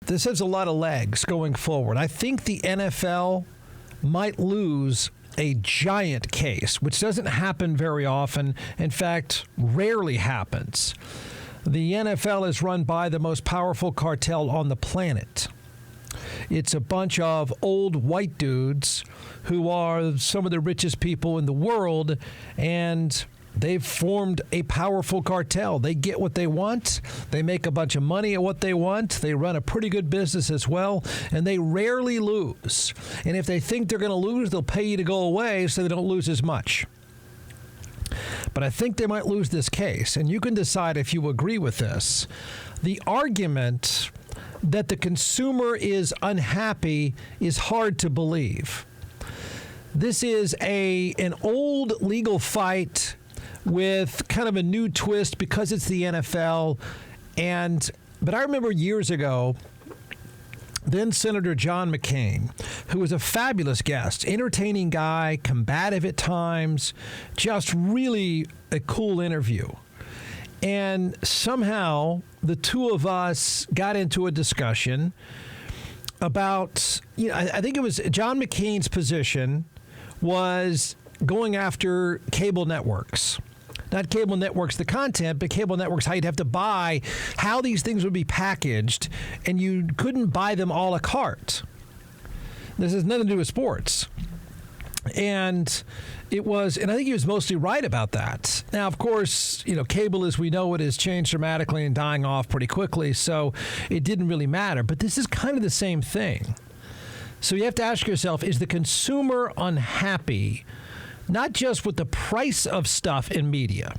this has a lot of legs going forward. I think the NFL might lose a giant case, which doesn't happen very often. In fact, rarely happens. The NFL is run by the most powerful cartel on the planet. It's a bunch of old white dudes who are some of the richest people in the world, and they've formed a powerful cartel. They get what they want. They make a bunch of money at what they want. They run a pretty good business as well, and they rarely lose. And if they think they're going to lose, they'll pay you to go away so they don't lose as much. But I think they might lose this case, and you can decide if you agree with this. The argument that the consumer is unhappy is hard to believe. This is an old legal fight with kind of a new twist because it's the NFL. But I remember years ago, then Senator John McCain, who was a fabulous guest, entertaining guy, combative at times, just really a cool interview. And somehow the two of us got into a discussion about, I think it was John McCain's position was going after cable networks. Not cable networks, the content, but cable networks, how you'd have to buy, how these things would be packaged, and you couldn't buy them a la carte. This has nothing to do with sports. And I think he was mostly right about that. Now, of course, cable as we know it has changed dramatically and dying off pretty quickly, so it didn't really matter. But this is kind of the same thing. So you have to ask yourself, is the consumer unhappy, not just with the price of stuff in media,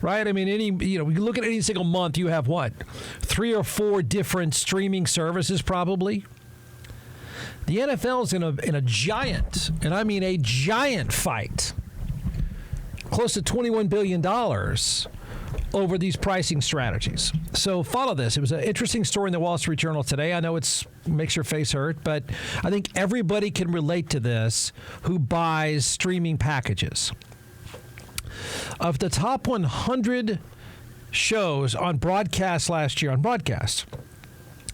right? I mean, you look at any single month, you have what? 3 or 4 different streaming services probably. The NFL's in a giant, and I mean a giant fight, close to $21 billion over these pricing strategies. So follow this. It was an interesting story in the Wall Street Journal today. I know it makes your face hurt, but I think everybody can relate to this who buys streaming packages. Of the top 100 shows on broadcast last year, the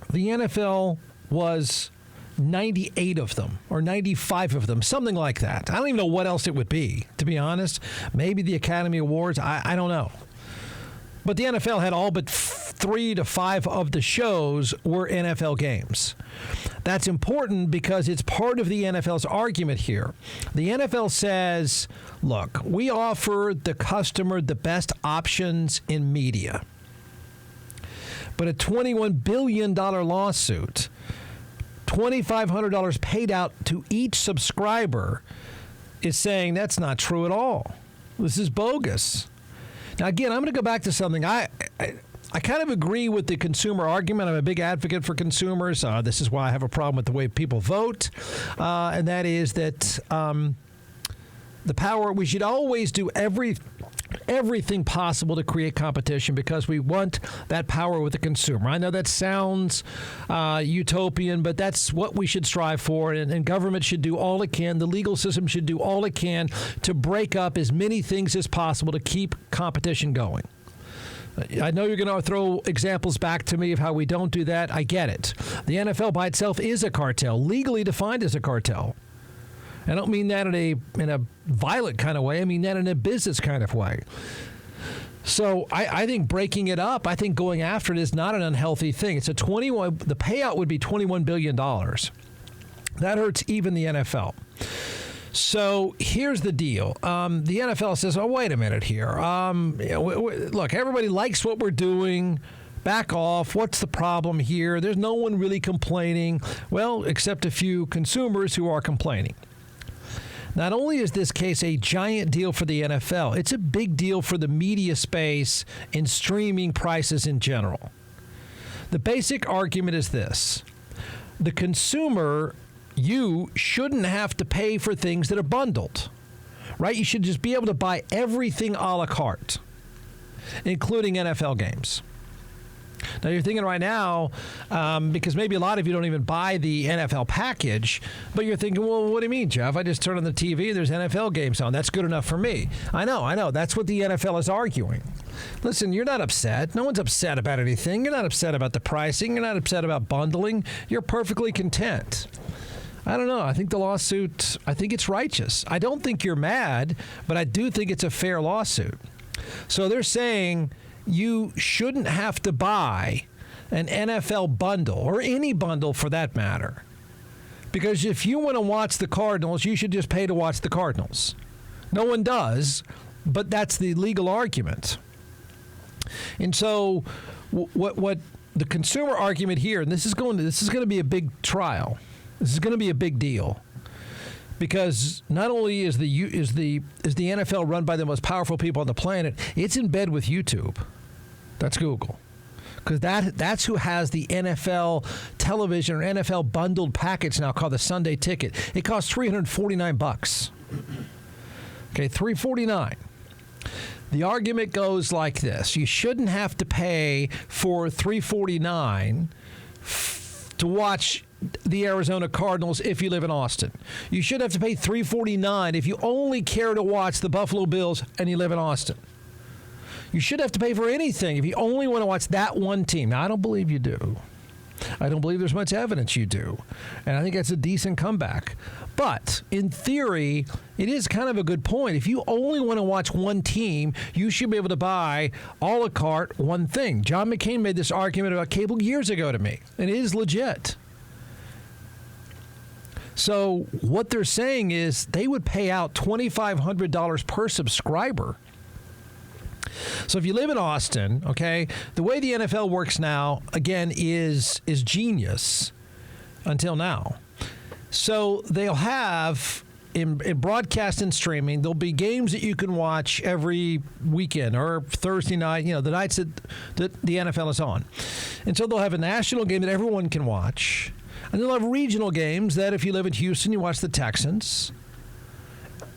NFL was 98 of them or 95 of them, something like that. I don't even know what else it would be, to be honest. Maybe the Academy Awards. I don't know. But the NFL had all but 3 to 5 of the shows were NFL games. That's important because it's part of the NFL's argument here. The NFL says, look, we offer the customer the best options in media. But a $21 billion lawsuit, $2,500 paid out to each subscriber, is saying that's not true at all. This is bogus. Now, again, I'm going to go back to something. I kind of agree with the consumer argument. I'm a big advocate for consumers. This is why I have a problem with the way people vote. And that is that the power, we should always do everything possible to create competition because we want that power with the consumer. I know that sounds utopian, but that's what we should strive for, and government should do all it can. The legal system should do all it can to break up as many things as possible to keep competition going. I know you're going to throw examples back to me of how we don't do that. I get it. The NFL by itself is a cartel, legally defined as a cartel. I don't mean that in a violent kind of way. I mean that in a business kind of way. So I think breaking it up, I think going after it is not an unhealthy thing. The payout would be $21 billion. That hurts even the NFL. So here's the deal. The NFL says, oh, wait a minute here. Look, everybody likes what we're doing. Back off. What's the problem here? There's no one really complaining. Well, except a few consumers who are complaining. Not only is this case a giant deal for the NFL, it's a big deal for the media space and streaming prices in general. The basic argument is this. The consumer, you shouldn't have to pay for things that are bundled, right? You should just be able to buy everything a la carte, including NFL games. Now, you're thinking right now, because maybe a lot of you don't even buy the NFL package, but you're thinking, well, what do you mean, Jeff? I just turn on the TV, there's NFL games on. That's good enough for me. I know. That's what the NFL is arguing. Listen, you're not upset. No one's upset about anything. You're not upset about the pricing. You're not upset about bundling. You're perfectly content. I don't know. I think the lawsuit, I think it's righteous. I don't think you're mad, but I do think it's a fair lawsuit. So they're saying you shouldn't have to buy an NFL bundle, or any bundle for that matter, because if you want to watch the Cardinals, you should just pay to watch the Cardinals. No one does, but that's the legal argument. And so what the consumer argument here, and this is going to be a big trial. This is going to be a big deal, because not only is the NFL run by the most powerful people on the planet, it's in bed with YouTube. That's Google, because that's who has the NFL television or NFL bundled package now called the Sunday Ticket. It costs $349. Okay, $349. The argument goes like this: you shouldn't have to pay for $349 to watch the Arizona Cardinals if you live in Austin. You should have to pay $349 if you only care to watch the Buffalo Bills and you live in Austin. You should have to pay for anything if you only want to watch that one team. Now, I don't believe you do. I don't believe there's much evidence you do. And I think that's a decent comeback. But in theory, it is kind of a good point. If you only want to watch one team, you should be able to buy a la carte one thing. John McCain made this argument about cable years ago to me, and it is legit. So what they're saying is they would pay out $2,500 per subscriber. So if you live in Austin, okay, the way the NFL works now, again, is genius until now. So they'll have, in broadcast and streaming, there'll be games that you can watch every weekend or Thursday night, the nights that the NFL is on. And so they'll have a national game that everyone can watch. And they'll have regional games that if you live in Houston, you watch the Texans.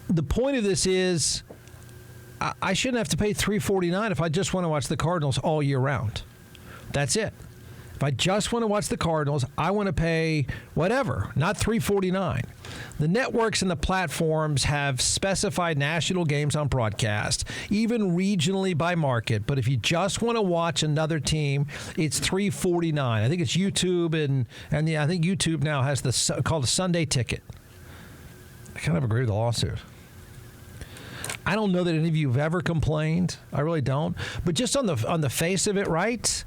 The point of this is I shouldn't have to pay $349 if I just want to watch the Cardinals all year round. That's it. If I just want to watch the Cardinals, I want to pay whatever, not $349. The networks and the platforms have specified national games on broadcast, even regionally by market. But if you just want to watch another team, it's $349. I think it's YouTube, and I think YouTube now has called a Sunday Ticket. I kind of agree with the lawsuit. I don't know that any of you have ever complained. I really don't. But just on the face of it, right?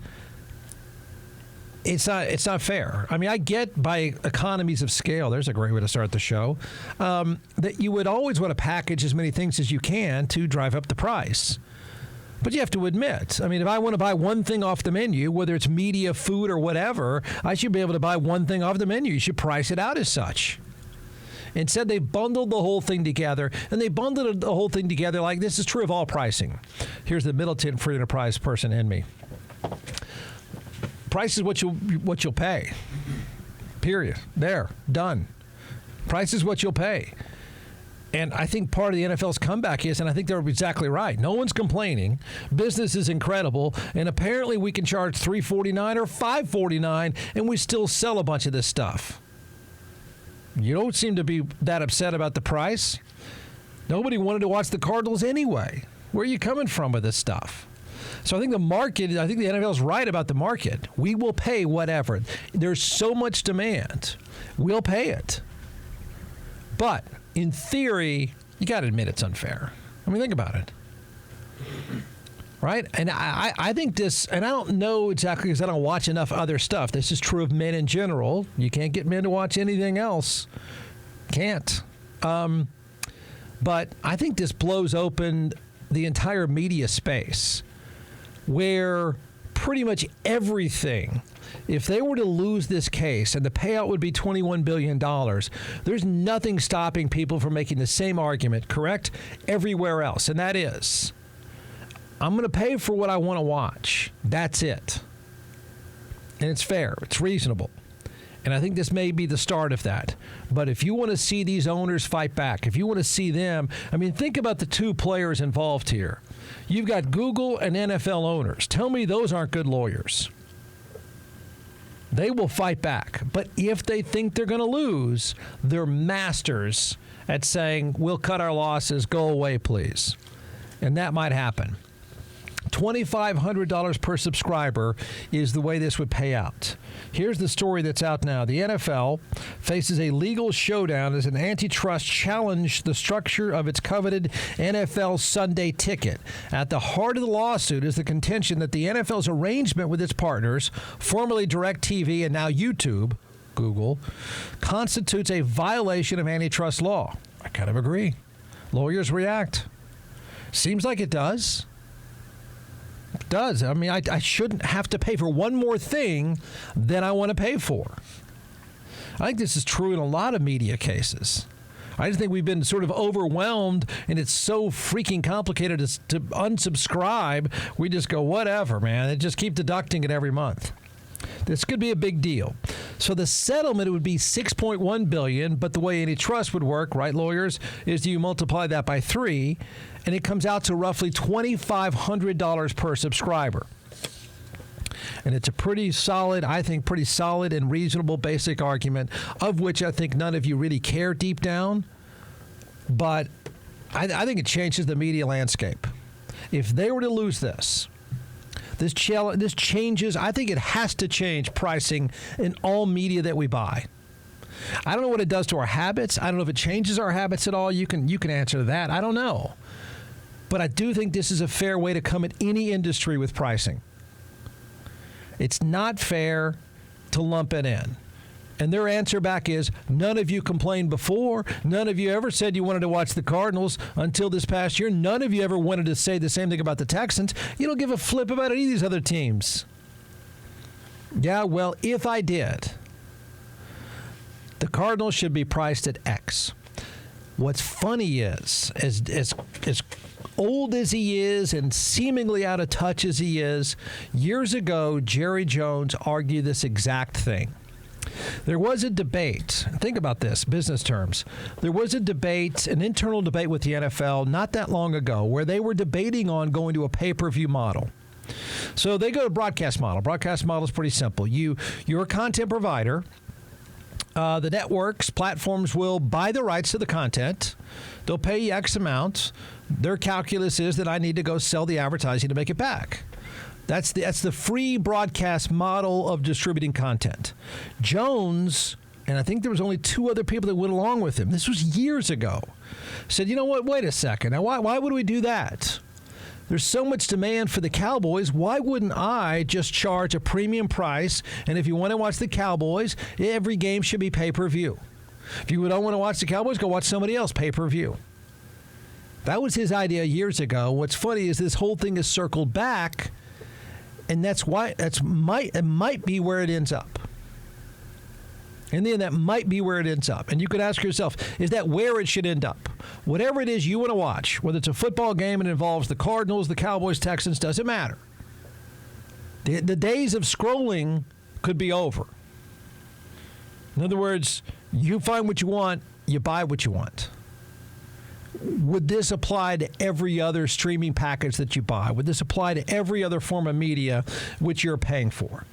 It's not fair. I mean, I get by economies of scale, there's a great way to start the show, that you would always want to package as many things as you can to drive up the price. But you have to admit, I mean, if I want to buy one thing off the menu, whether it's media, food, or whatever, I should be able to buy one thing off the menu. You should price it out as such. Instead, they bundled the whole thing together, and they bundled the whole thing together like this is true of all pricing. Here's the Middleton Free Enterprise person in me. Price is what you'll pay. Period. There. Done. Price is what you'll pay. And I think part of the NFL's comeback is, and I think they're exactly right, no one's complaining. Business is incredible, and apparently we can charge $349 or $549, and we still sell a bunch of this stuff. You don't seem to be that upset about the price. Nobody wanted to watch the Cardinals anyway. Where are you coming from with this stuff? So I think the NFL's right about the market. We will pay whatever. There's so much demand. We'll pay it. But in theory, you got to admit it's unfair. I mean, think about it. Right? And I think this, and I don't know exactly because I don't watch enough other stuff. This is true of men in general. You can't get men to watch anything else. Can't. But I think this blows open the entire media space where pretty much everything, if they were to lose this case and the payout would be $21 billion, there's nothing stopping people from making the same argument, correct, everywhere else. And that is, I'm going to pay for what I want to watch. That's it. And it's fair. It's reasonable. And I think this may be the start of that. But if you want to see these owners fight back, if you want to see them, I mean, think about the two players involved here. You've got Google and NFL owners. Tell me those aren't good lawyers. They will fight back. But if they think they're going to lose, they're masters at saying, we'll cut our losses, go away, please. And that might happen. $2,500 per subscriber is the way this would pay out. Here's the story that's out now. The NFL faces a legal showdown as an antitrust challenged the structure of its coveted NFL Sunday ticket. At the heart of the lawsuit is the contention that the NFL's arrangement with its partners, formerly DirecTV and now YouTube, Google, constitutes a violation of antitrust law. I kind of agree. Lawyers react. Seems like it does. It does. I mean, I shouldn't have to pay for one more thing than I want to pay for. I think this is true in a lot of media cases. I just think we've been sort of overwhelmed, and it's so freaking complicated to unsubscribe. We just go, whatever, man. And just keep deducting it every month. This could be a big deal. So the settlement would be $6.1 billion, but the way antitrust would work, right, lawyers, is you multiply that by 3, and it comes out to roughly $2,500 per subscriber. And it's a pretty solid and reasonable basic argument, of which I think none of you really care deep down. But I think it changes the media landscape. If they were to lose this changes, I think it has to change pricing in all media that we buy. I don't know what it does to our habits. I don't know if it changes our habits at all. You can answer that. I don't know. But I do think this is a fair way to come at any industry with pricing. It's not fair to lump it in. And their answer back is, none of you complained before. None of you ever said you wanted to watch the Cardinals until this past year. None of you ever wanted to say the same thing about the Texans. You don't give a flip about any of these other teams. Yeah, well, if I did, the Cardinals should be priced at X. What's funny is, as old as he is and seemingly out of touch as he is, years ago, Jerry Jones argued this exact thing. There was a debate. Think about this, business terms. There was a debate, an internal debate with the NFL not that long ago where they were debating on going to a pay-per-view model. So they go to broadcast model. Broadcast model is pretty simple. You're a content provider. The networks, platforms will buy the rights to the content. They'll pay you X amount. Their calculus is that I need to go sell the advertising to make it back. That's the free broadcast model of distributing content. Jones, and I think there was only 2 other people that went along with him. This was years ago. Said, you know what? Wait a second. Now, why would we do that? There's so much demand for the Cowboys. Why wouldn't I just charge a premium price? And if you want to watch the Cowboys, every game should be pay-per-view. If you don't want to watch the Cowboys, go watch somebody else pay-per-view. That was his idea years ago. What's funny is this whole thing is circled back. And that's why it might be where it ends up. In the end, that might be where it ends up. And you could ask yourself, is that where it should end up? Whatever it is you want to watch, whether it's a football game and it involves the Cardinals, the Cowboys, Texans, doesn't matter. The days of scrolling could be over. In other words, you find what you want, you buy what you want. Would this apply to every other streaming package that you buy? Would this apply to every other form of media which you're paying for?